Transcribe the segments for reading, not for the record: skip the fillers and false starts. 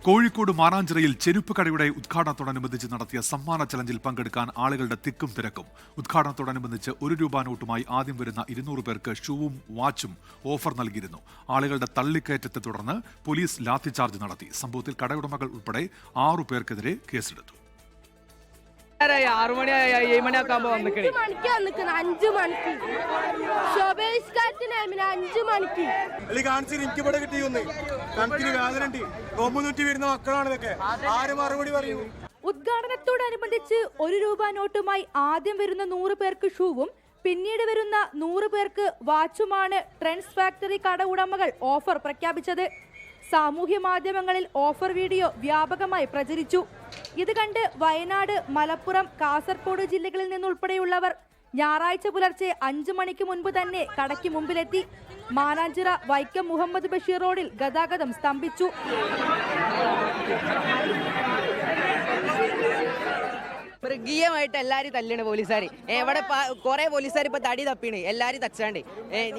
കോഴിക്കോട് മാനാഞ്ചിറയിൽ ചെരുപ്പ് കടയുടെ ഉദ്ഘാടനത്തോടനുബന്ധിച്ച് നടത്തിയ സമ്മാന ചലഞ്ചിൽ പങ്കെടുക്കാൻ ആളുകളുടെ തിക്കും തിരക്കും. ഉദ്ഘാടനത്തോടനുബന്ധിച്ച് ₹1 നോട്ടുമായി ആദ്യം വരുന്ന 200 പേർക്ക് ഷൂവും വാച്ചും ഓഫർ നൽകിയിരുന്നു. ആളുകളുടെ തള്ളിക്കയറ്റത്തെ തുടർന്ന് പോലീസ് ലാത്തിചാർജ് നടത്തി. സംഭവത്തിൽ കടയുടമകൾ ഉൾപ്പെടെ 6 പേർക്കെതിരെ കേസെടുത്തു. 6 മണിയായി 7 മണിയൊക്കെ ആകുമ്പോൾ 5 മണിക്ക് 5 മണിക്ക് 5 മണിക്ക് എനിക്ക് ഇവിടെ കിട്ടിയൊന്ന് കണക്കിന് വേദന ഉണ്ട്. കൊമ്പുനൂറ്റി വരുന്ന മക്കളാണ് ഇതൊക്കെ. ആര് മറുപടി പറയൂ? ഉദ്ഘാടനത്തോടനുബന്ധിച്ച് ₹1 നോട്ടുമായി ആദ്യം വരുന്ന 100 പേർക്ക് ഷൂവും പിന്നീട് വരുന്ന 100 പേർക്ക് വാച്ചുമാണ് ട്രെൻഡ്സ് ഫാക്ടറി കട ഉടമകൾ ഓഫർ പ്രഖ്യാപിച്ചത്. സാമൂഹ്യ മാധ്യമങ്ങളിൽ ഓഫർ വീഡിയോ വ്യാപകമായി പ്രചരിച്ചു. ഇത് കണ്ട് വയനാട്, മലപ്പുറം, കാസർഗോഡ് ജില്ലകളിൽ നിന്നുൾപ്പെടെയുള്ളവർ ഞായറാഴ്ച പുലർച്ചെ 5 മണിക്ക് മുൻപ് തന്നെ കടയ്ക്ക് മുമ്പിലെത്തി. മാനാഞ്ചിറ വൈക്കം മുഹമ്മദ് ബഷീർ റോഡിൽ ഗതാഗതം സ്തംഭിച്ചു. മൃഗീയമായിട്ട് എല്ലാരും തല്ലാണ് പോലീസുകാർ. എവിടെ കുറെ പോലീസുകാർ ഇപ്പൊ തടി തപ്പിണ്, എല്ലാരും തച്ചാണ്ട്.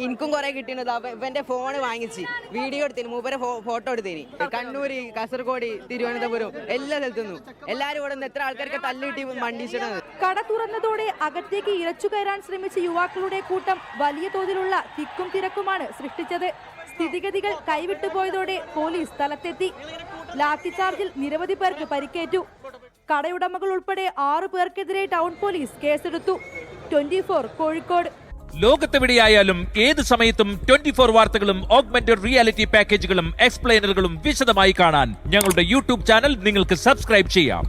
എനിക്കും കുറെ കിട്ടിയത്. ഇവന്റെ ഫോണ് വാങ്ങിച്ച് വീഡിയോ എടുത്തിന്, മൂപ്പരെ ഫോട്ടോ എടുത്തിന്. കണ്ണൂര്, കാസർഗോഡ്, തിരുവനന്തപുരം എല്ലാ സ്ഥലത്തുനിന്നും എല്ലാരും ഇവിടെ നിന്ന് എത്ര ആൾക്കാർക്ക് തല്ലിട്ടി മണ്ടിച്ചത്. കട തുറന്നതോടെ അകത്തേക്ക് ഇരച്ചു കയറാൻ ശ്രമിച്ച യുവാക്കളുടെ കൂട്ടം വലിയ തോതിലുള്ള തിക്കും തിരക്കുമാണ് സൃഷ്ടിച്ചത്. സ്ഥിതിഗതികൾ കൈവിട്ടുപോയതോടെ പോലീസ് സ്ഥലത്തെത്തി. ലാത്തിചാർജിൽ നിരവധി പേർക്ക് പരിക്കേറ്റു. കടയുടമകൾ ഉൾപ്പെടെ 6 പേർക്കെതിരെ ടൗൺ പോലീസ് കേസെടുത്തു. 24 കോഴിക്കോട്. ലോകത്തെവിടെയായാലും ഏത് സമയത്തും 24 വാർത്തകളും ഓഗ്മെന്റഡ് റിയാലിറ്റി പാക്കേജുകളും എക്സ്പ്ലെയിനറുകളും വിശദമായി കാണാൻ ഞങ്ങളുടെ യൂട്യൂബ് ചാനൽ നിങ്ങൾക്ക് സബ്സ്ക്രൈബ് ചെയ്യാം.